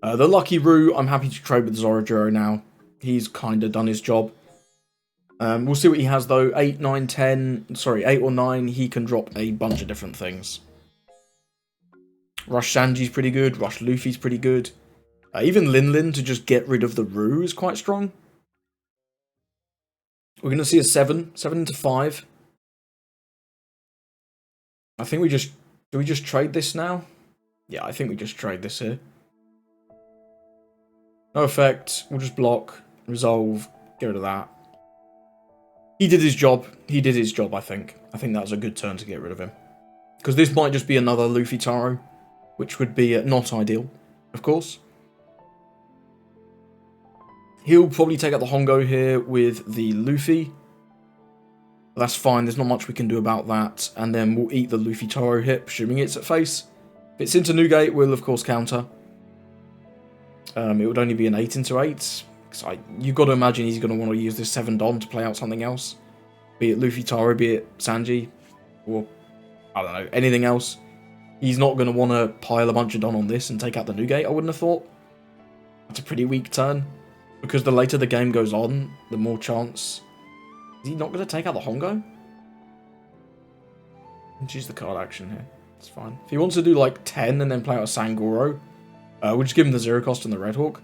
The Lucky Roo, I'm happy to trade with Zorojuro now. He's kind of done his job. We'll see what he has though. 8, 9, 10... Sorry, 8 or 9. He can drop a bunch of different things. Rush Sanji's pretty good. Rush Luffy's pretty good. Even Lin to just get rid of the Roo is quite strong. We're going to see a 7. 7 into 5. I think we just... Do we just trade this now? Yeah, I think we just trade this here. No effect. We'll just block. Resolve. Get rid of that. He did his job. He did his job, I think. I think that was a good turn to get rid of him. Because this might just be another Luffy Taro. Which would be not ideal, of course. He'll probably take out the Hongo here with the Luffy. But that's fine, there's not much we can do about that. And then we'll eat the Luffy Taro hit, assuming it's at face. If it's into Nugate, we'll of course counter. It would only be an 8 into 8. You've got to imagine he's going to want to use this 7 Don to play out something else. Be it Luffy Taro, be it Sanji, or, I don't know, anything else. He's not going to want to pile a bunch of Don on this and take out the Nugate, I wouldn't have thought. That's a pretty weak turn. Because the later the game goes on, the more chance... Is he not going to take out the Hongo? Let's use the card action here. It's fine. If he wants to do like 10 and then play out a Sangoro, We'll just give him the 0 cost and the Red Hawk.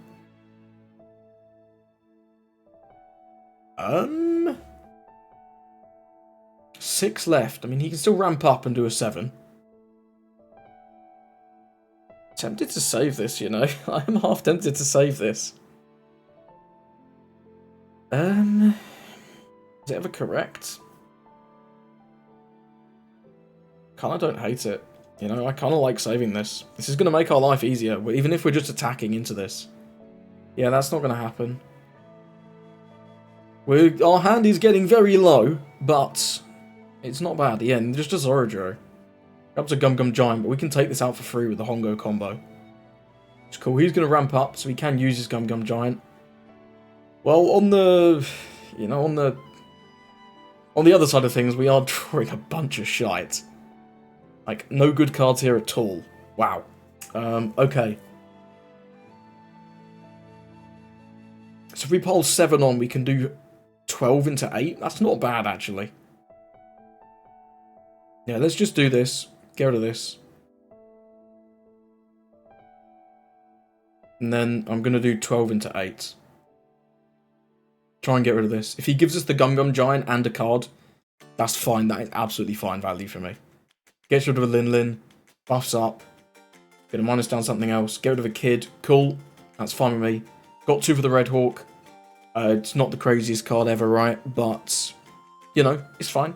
6 left. I mean, he can still ramp up and do a 7. Tempted to save this, you know. I am half tempted to save this. Is it ever correct? Kinda don't hate it. You know, I kinda like saving this. This is gonna make our life easier, even if we're just attacking into this. Yeah, that's not gonna happen. Our hand is getting very low, but it's not bad. Yeah, and just a Zorojo. Up to Gum Gum Giant, but we can take this out for free with the Hongo combo. It's cool. He's going to ramp up, so he can use his Gum Gum Giant. Well, on the... You know, on the other side of things, we are drawing a bunch of shite. Like, no good cards here at all. Wow. Okay. So if we pile 7 on, we can do 12 into 8. That's not bad, actually. Yeah, let's just do this. Get rid of this. And then I'm going to do 12 into 8. Try and get rid of this. If he gives us the Gum Gum Giant and a card, that's fine. That is absolutely fine value for me. Gets rid of a Lin Lin. Buffs up. Get a minus down something else. Get rid of a Kid. Cool. That's fine with me. Got 2 for the Red Hawk. It's not the craziest card ever, right? But, you know, it's fine.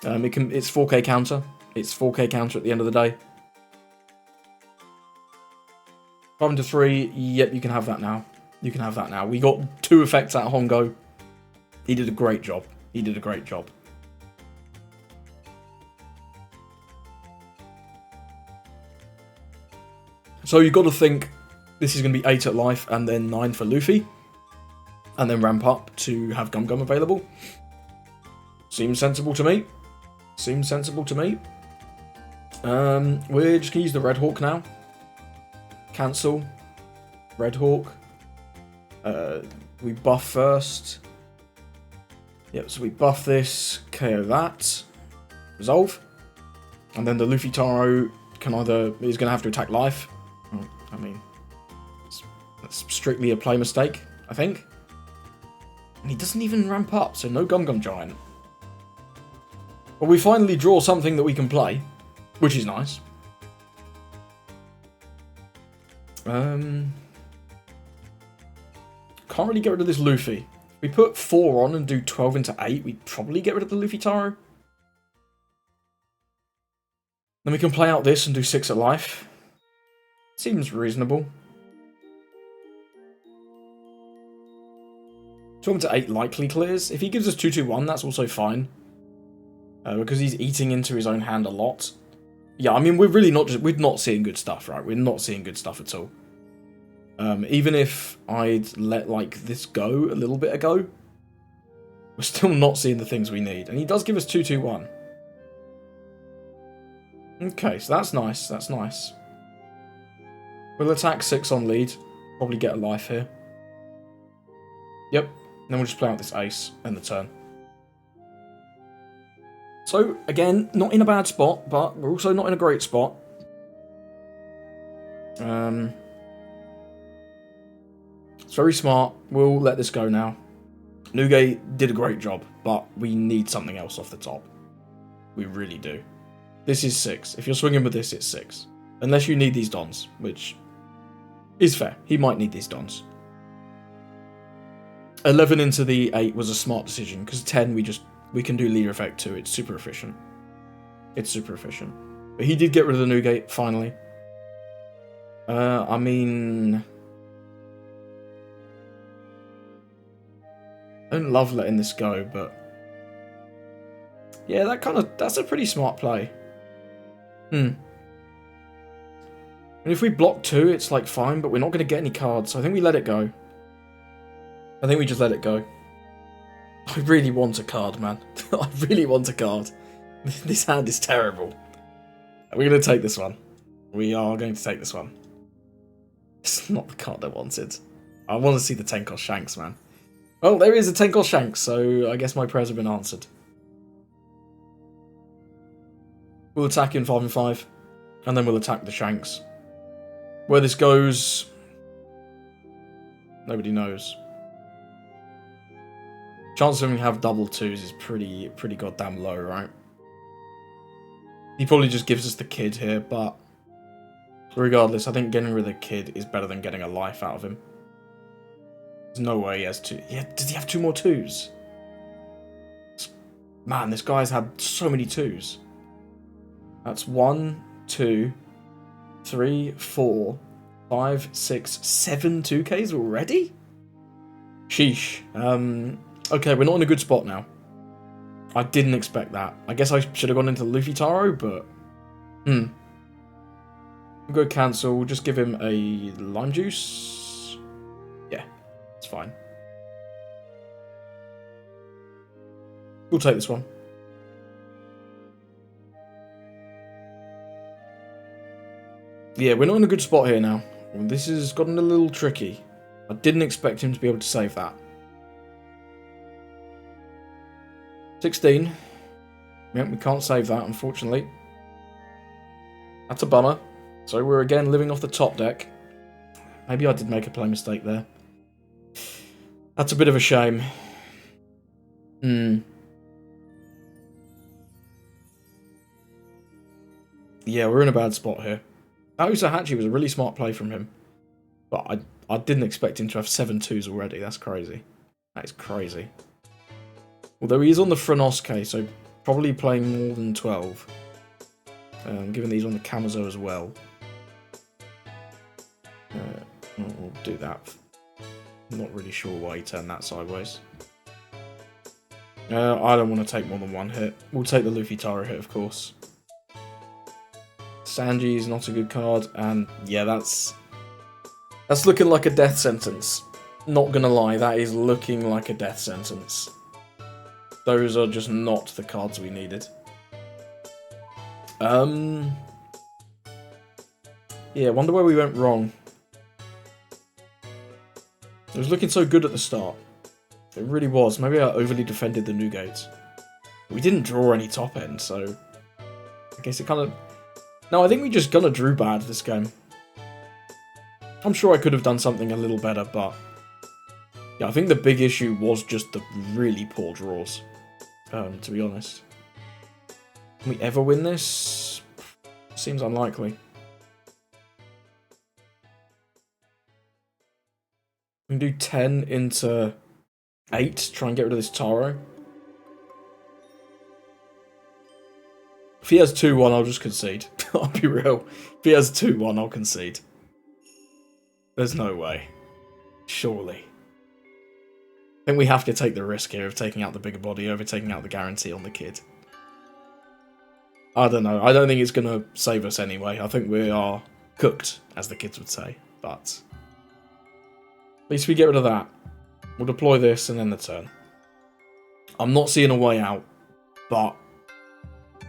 It's 4K counter. It's 4K counter at the end of the day. 5 into 3. Yep, you can have that now. You can have that now. We got 2 effects out of Hongo. He did a great job. He did a great job. So you've got to think this is going to be 8 at life and then 9 for Luffy. And then ramp up to have Gum Gum available. Seems sensible to me. Seems sensible to me. We're just going to use the Red Hawk now. Cancel. Red Hawk. We buff first. Yep, so we buff this, KO that. Resolve. And then the Luffy Taro is going to have to attack life. I mean, that's strictly a play mistake, I think. And he doesn't even ramp up, so no Gum Gum Giant. But we finally draw something that we can play, which is nice. Can't really get rid of this Luffy. If we put 4 on and do 12 into 8, we'd probably get rid of the Luffy Taro. Then we can play out this and do 6 at life. Seems reasonable. 12 into 8 likely clears. If he gives us 2-2-1, that's also fine. Because he's eating into his own hand a lot. Yeah, I mean, we're not seeing good stuff, right? We're not seeing good stuff at all. Even if I'd let, like, this go a little bit ago, we're still not seeing the things we need. And he does give us 2-2-1. Okay, so that's nice. That's nice. We'll attack 6 on lead. Probably get a life here. Yep. And then we'll just play out this ace and the turn. So, again, not in a bad spot, but we're also not in a great spot. It's very smart. We'll let this go now. Nugate did a great job, but we need something else off the top. We really do. This is 6. If you're swinging with this, it's 6. Unless you need these dons, which is fair. He might need these dons. 11 into the 8 was a smart decision, because 10 we can do leader effect too. It's super efficient. It's super efficient. But he did get rid of the Nugate, finally. I mean, I don't love letting this go, but yeah, that's a pretty smart play. And if we block 2, it's like fine, but we're not going to get any cards, so I think we let it go. I think we just let it go. I really want a card, man. I really want a card. This hand is terrible. We're going to take this one. We are going to take this one. It's not the card I wanted. I want to see the 10-cost Shanks, man. Well, there is a 10-cost Shanks, so I guess my prayers have been answered. We'll attack in 5 and 5, and then we'll attack the Shanks. Where this goes, nobody knows. Chance of him have double twos is pretty goddamn low, right? He probably just gives us the kid here, but regardless, I think getting rid of the kid is better than getting a life out of him. There's no way he has two. Yeah, does he have 2 more twos? Man, this guy's had so many twos. That's 1, 2, 3, 4, 5, 6, 7 2Ks already? Sheesh. Okay, we're not in a good spot now. I didn't expect that. I guess I should have gone into Luffy Taro, but... We'll go cancel. We'll just give him a lime juice. Yeah, it's fine. We'll take this one. Yeah, we're not in a good spot here now. This has gotten a little tricky. I didn't expect him to be able to save that. 16. Yep, we can't save that, unfortunately. That's a bummer. So we're again living off the top deck. Maybe I did make a play mistake there. That's a bit of a shame. Yeah, we're in a bad spot here. That Usahachi was a really smart play from him. But I didn't expect him to have 7 twos already. That's crazy. That is crazy. Although he is on the Franosuke, so probably playing more than 12. Given these on the Kamazo as well. We'll do that. I'm not really sure why he turned that sideways. I don't want to take more than 1 hit. We'll take the Luffy Taro hit, of course. Sanji is not a good card, and yeah, that's looking like a death sentence. Not gonna lie, that is looking like a death sentence. Those are just not the cards we needed. Yeah, wonder where we went wrong. It was looking so good at the start. It really was. Maybe I overly defended the Newgate. We didn't draw any top end, so I guess it kind of... No, I think we just gonna drew bad this game. I'm sure I could have done something a little better, but yeah, I think the big issue was just the really poor draws, to be honest. Can we ever win this? Seems unlikely. We can do 10 into 8, try and get rid of this Taro. If he has 2-1, I'll just concede. I'll be real. If he has 2-1, I'll concede. There's no way. Surely. I think we have to take the risk here of taking out the bigger body over taking out the guarantee on the kid. I don't know. I don't think it's going to save us anyway. I think we are cooked, as the kids would say. But at least we get rid of that. We'll deploy this and then the turn. I'm not seeing a way out, but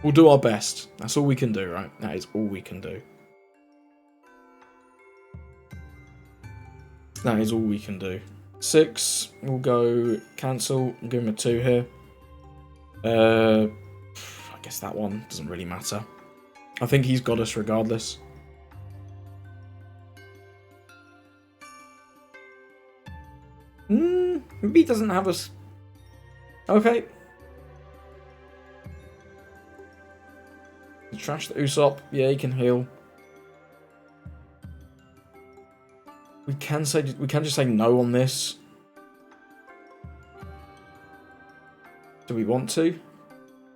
we'll do our best. That's all we can do, right? That is all we can do. That is all we can do. 6, we'll go cancel. We'll give him a 2 here. I guess that one doesn't really matter. I think he's got us regardless. Maybe he doesn't have us. Okay. Trash the Usopp. Yeah, he can heal. We can just say no on this. Do we want to?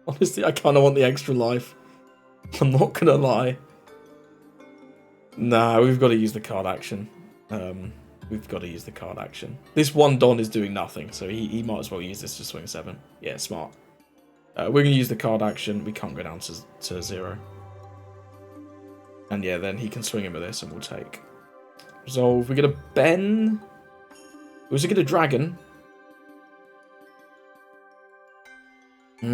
Honestly, I kind of want the extra life. I'm not gonna lie. Nah, we've got to use the card action. We've got to use the card action. This one Don is doing nothing, so he might as well use this to swing 7. Yeah, smart. We're going to use the card action. We can't go down to 0. And yeah, then he can swing him with this and we'll take. Resolve. We get a Ben. Was it get a dragon? I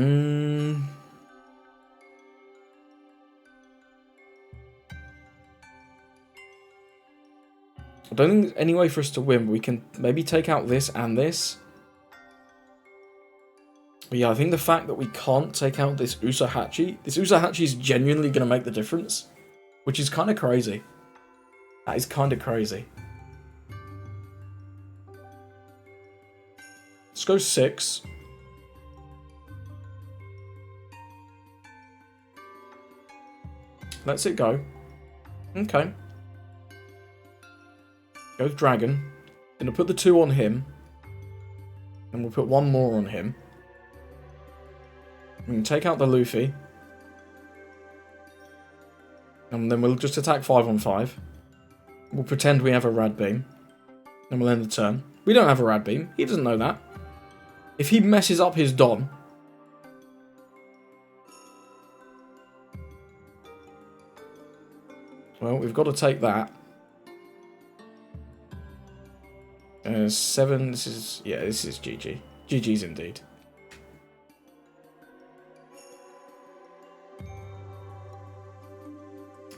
don't think there's any way for us to win. We can maybe take out this and this. But yeah, I think the fact that we can't take out this Usahachi is genuinely going to make the difference, which is kind of crazy. That is kind of crazy. Let's go 6. Let's it go. Okay. Go with Dragon. Gonna put the 2 on him. And we'll put 1 more on him. We can take out the Luffy. And then we'll just attack 5 on 5. We'll pretend we have a Rad Beam. And we'll end the turn. We don't have a Rad Beam. He doesn't know that. If he messes up his Don... Well, we've got to take that. 7, this is... Yeah, this is GG. GG's indeed.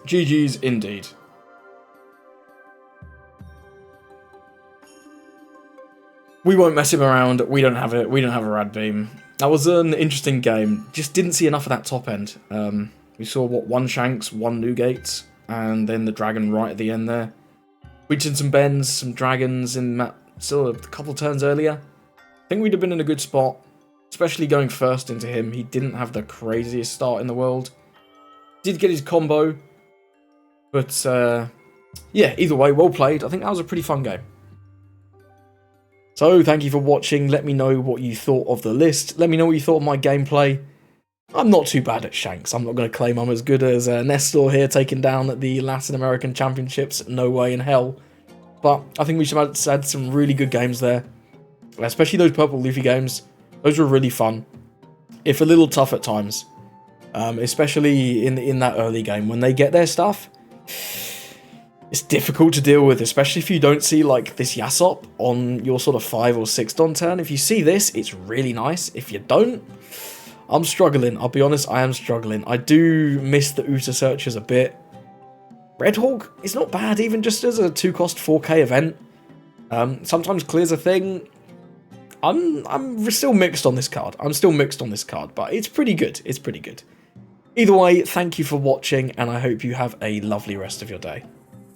GG's indeed. We won't mess him around. We don't have it. We don't have a Rad Beam. That was an interesting game. Just didn't see enough of that top end. We saw, what, 1 Shanks, 1 Newgate, and then the Dragon right at the end there. We did some bends, some Dragons in that, still a couple turns earlier. I think we'd have been in a good spot, especially going first into him. He didn't have the craziest start in the world. Did get his combo, but yeah, either way, well played. I think that was a pretty fun game. So, thank you for watching. Let me know what you thought of the list. Let me know what you thought of my gameplay. I'm not too bad at Shanks. I'm not going to claim I'm as good as Nestor here, taking down the Latin American Championships. No way in hell. But I think we should have had some really good games there. Especially those Purple Luffy games. Those were really fun. If a little tough at times. Especially in that early game. When they get their stuff... It's difficult to deal with, especially if you don't see like this Yasop on your sort of 5 or 6 Don turn. If you see this, it's really nice. If you don't, I'm struggling. I'll be honest, I am struggling. I do miss the Uta Searchers a bit. Red Hawk is not bad, even just as a 2-cost 4k event. Sometimes clears a thing. I'm still mixed on this card. But it's pretty good. It's pretty good. Either way, thank you for watching, and I hope you have a lovely rest of your day.